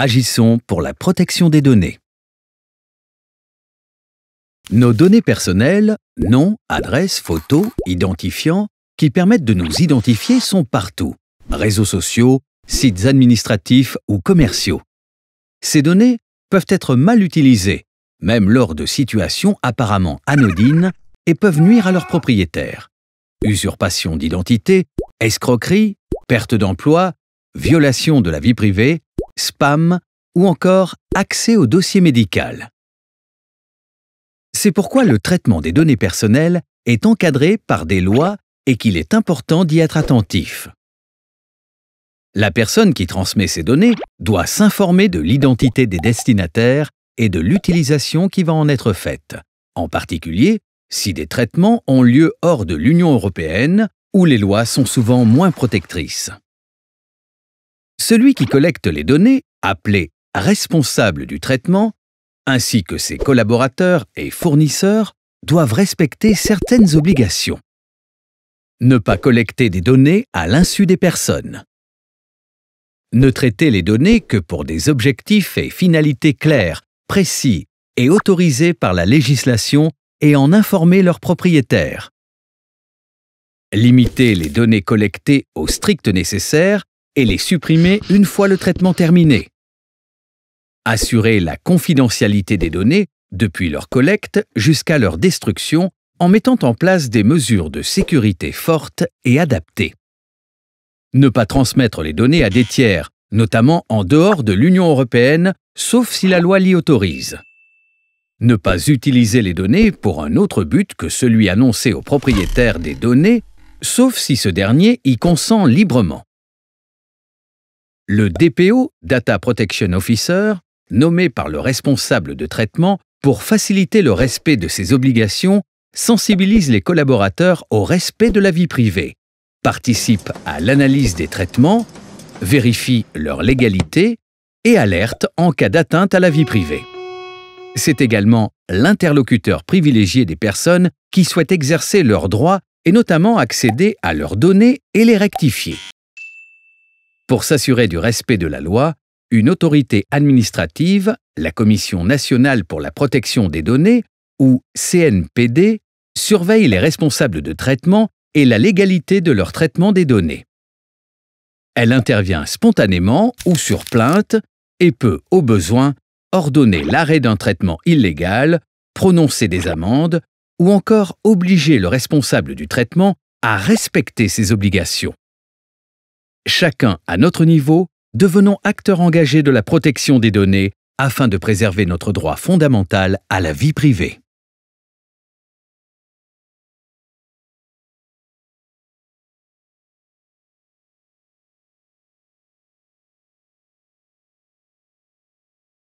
agissons pour la protection des données. Nos données personnelles, noms, adresses, photos, identifiants, qui permettent de nous identifier sont partout. Réseaux sociaux, sites administratifs ou commerciaux. Ces données peuvent être mal utilisées, même lors de situations apparemment anodines, et peuvent nuire à leurs propriétaires. Usurpation d'identité, escroquerie, perte d'emploi, violation de la vie privée, spam ou encore accès au dossier médical. C'est pourquoi le traitement des données personnelles est encadré par des lois et qu'il est important d'y être attentif. La personne qui transmet ces données doit s'informer de l'identité des destinataires et de l'utilisation qui va en être faite, en particulier si des traitements ont lieu hors de l'Union européenne où les lois sont souvent moins protectrices. Celui qui collecte les données, appelé responsable du traitement, ainsi que ses collaborateurs et fournisseurs, doivent respecter certaines obligations. Ne pas collecter des données à l'insu des personnes. Ne traiter les données que pour des objectifs et finalités clairs, précis et autorisés par la législation et en informer leurs propriétaires. Limiter les données collectées au strict nécessaire et les supprimer une fois le traitement terminé. Assurer la confidentialité des données depuis leur collecte jusqu'à leur destruction en mettant en place des mesures de sécurité fortes et adaptées. Ne pas transmettre les données à des tiers, notamment en dehors de l'Union européenne, sauf si la loi l'y autorise. Ne pas utiliser les données pour un autre but que celui annoncé au propriétaire des données, sauf si ce dernier y consent librement. Le DPO, Data Protection Officer, nommé par le responsable de traitement pour faciliter le respect de ses obligations, sensibilise les collaborateurs au respect de la vie privée, participe à l'analyse des traitements, vérifie leur légalité et alerte en cas d'atteinte à la vie privée. C'est également l'interlocuteur privilégié des personnes qui souhaitent exercer leurs droits et notamment accéder à leurs données et les rectifier. Pour s'assurer du respect de la loi, une autorité administrative, la Commission nationale pour la protection des données, ou CNPD, surveille les responsables de traitement et la légalité de leur traitement des données. Elle intervient spontanément ou sur plainte et peut, au besoin, ordonner l'arrêt d'un traitement illégal, prononcer des amendes ou encore obliger le responsable du traitement à respecter ses obligations. Chacun à notre niveau, devenons acteurs engagés de la protection des données afin de préserver notre droit fondamental à la vie privée.